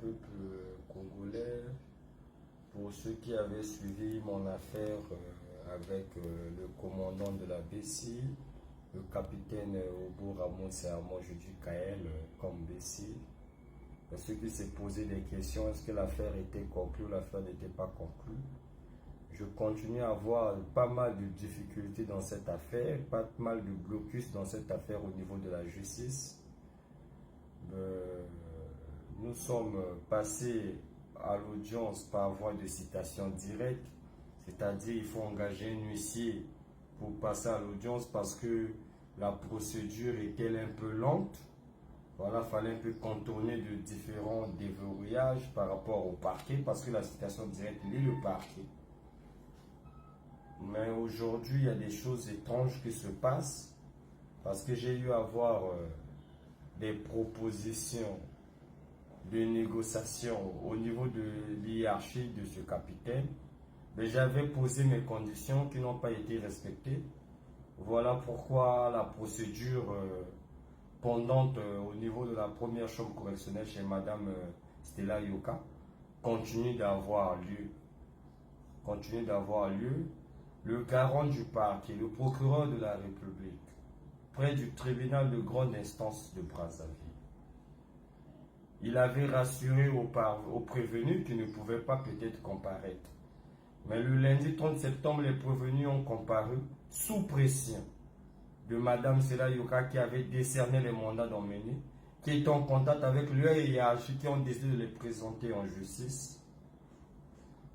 peuple congolais. Pour ceux qui avaient suivi mon affaire avec le commandant de la BC, le capitaine Obo Ramon Sermon, je dis Kael comme BC. Ceux qui se posaient des questions, est-ce que l'affaire était conclue ou l'affaire n'était pas conclue? Je continue à avoir pas mal de difficultés dans cette affaire, pas mal de blocus dans cette affaire au niveau de la justice. Nous sommes passés à l'audience par voie de citation directe, c'est-à-dire il faut engager un huissier pour passer à l'audience parce que la procédure était un peu lente. Voilà, il fallait un peu contourner de différents déverrouillages par rapport au parquet parce que la citation directe lit le parquet. Mais aujourd'hui, il y a des choses étranges qui se passent parce que j'ai eu à voir des propositions de négociation au niveau de l'hiérarchie de ce capitaine. Mais j'avais posé mes conditions qui n'ont pas été respectées. Voilà pourquoi la procédure pendante au niveau de la première chambre correctionnelle chez Madame Stella Yoka continue d'avoir lieu. Continue d'avoir lieu. Le garant du parquet, le procureur de la République, près du tribunal de grande instance de Brazzaville, il avait rassuré aux prévenus qui ne pouvaient pas peut-être comparaître. Mais le lundi 30 septembre, les prévenus ont comparu sous pression de Madame Stella Yoka qui avait décerné les mandats d'emmener, qui est en contact avec leur hiérarchie qui ont décidé de les présenter en justice.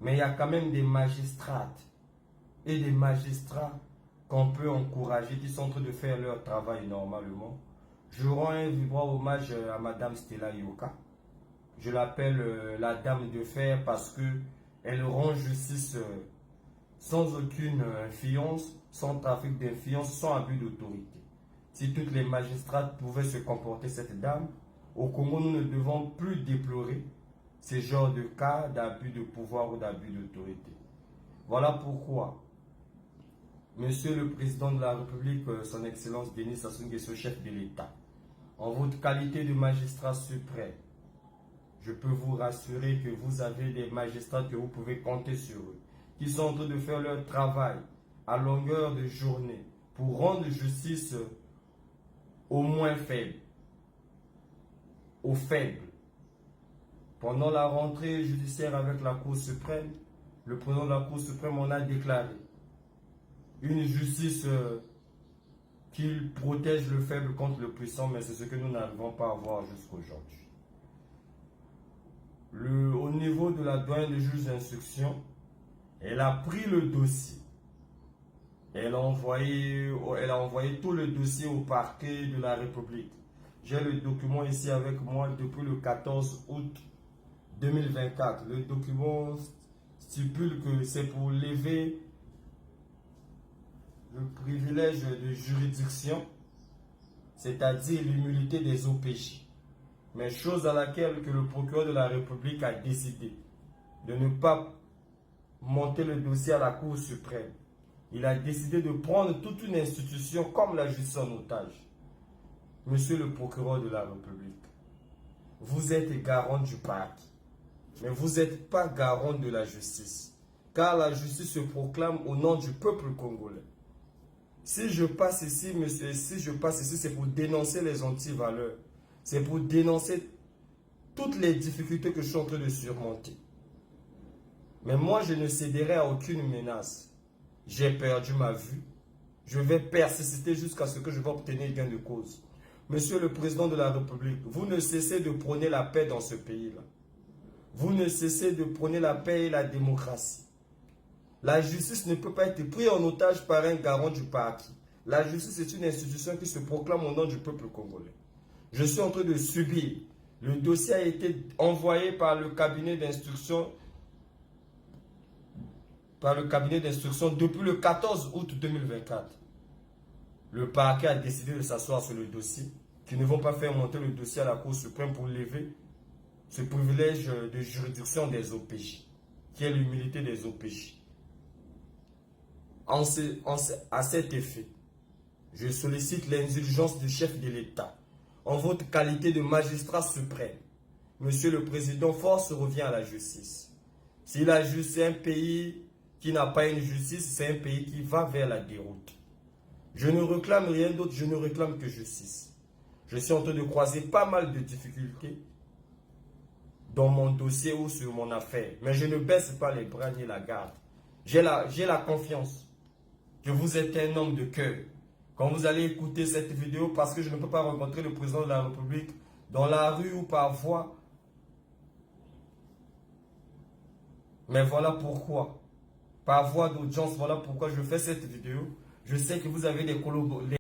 Mais il y a quand même des magistrates et des magistrats qu'on peut encourager, qui sont en train de faire leur travail normalement. Je rends un vibrant hommage à Madame Stella Yoka. Je l'appelle la dame de fer parce que elle rend justice sans aucune influence, sans trafic d'influence, sans abus d'autorité. Si toutes les magistrates pouvaient se comporter cette dame, au Congo, nous ne devons plus déplorer ce genre de cas d'abus de pouvoir ou d'abus d'autorité. Voilà pourquoi Monsieur le Président de la République, son Excellence Denis Sassou Nguesso, chef de l'État, en votre qualité de magistrat suprême, je peux vous rassurer que vous avez des magistrats que vous pouvez compter sur eux, qui sont en train de faire leur travail à longueur de journée pour rendre justice aux moins faibles, aux faibles. Pendant la rentrée judiciaire avec la Cour suprême, le président de la Cour suprême en a déclaré une justice qui protège le faible contre le puissant, mais c'est ce que nous n'arrivons pas à voir jusqu'à aujourd'hui. Au niveau de la doyenne des juges d'instruction, elle a pris le dossier. Elle a envoyé tout le dossier au parquet de la République. J'ai le document ici avec moi depuis le 14 août 2024. Le document stipule que c'est pour lever le privilège de juridiction, c'est-à-dire l'immunité des OPJ. Mais chose à laquelle que le procureur de la République a décidé de ne pas monter le dossier à la Cour suprême. Il a décidé de prendre toute une institution comme la justice en otage. Monsieur le procureur de la République, vous êtes garant du parquet, mais vous n'êtes pas garant de la justice, car la justice se proclame au nom du peuple congolais. Si je passe ici, monsieur, c'est pour dénoncer les antivaleurs. C'est pour dénoncer toutes les difficultés que je suis en train de surmonter. Mais moi, je ne céderai à aucune menace. J'ai perdu ma vue. Je vais persister jusqu'à ce que je vais obtenir gain de cause. Monsieur le Président de la République, vous ne cessez de prôner la paix dans ce pays-là. Vous ne cessez de prôner la paix et la démocratie. La justice ne peut pas être prise en otage par un garant du parquet. La justice est une institution qui se proclame au nom du peuple congolais. Je suis en train de subir. Le dossier a été envoyé par le cabinet d'instruction depuis le 14 août 2024. Le parquet a décidé de s'asseoir sur le dossier, qu'ils ne vont pas faire monter le dossier à la Cour suprême pour lever ce privilège de juridiction des OPJ, qui est l'humilité des OPJ. À cet effet, je sollicite l'indulgence du chef de l'État, en votre qualité de magistrat suprême. Monsieur le Président, force revient à la justice. Si la justice est un pays qui n'a pas une justice, c'est un pays qui va vers la déroute. Je ne réclame rien d'autre, je ne réclame que justice. Je suis en train de croiser pas mal de difficultés dans mon dossier ou sur mon affaire. Mais je ne baisse pas les bras ni la garde. J'ai la confiance que vous êtes un homme de cœur. Quand vous allez écouter cette vidéo, parce que je ne peux pas rencontrer le président de la République dans la rue ou par voie. Mais voilà pourquoi. Par voie d'audience, voilà pourquoi je fais cette vidéo. Je sais que vous avez des collaborateurs.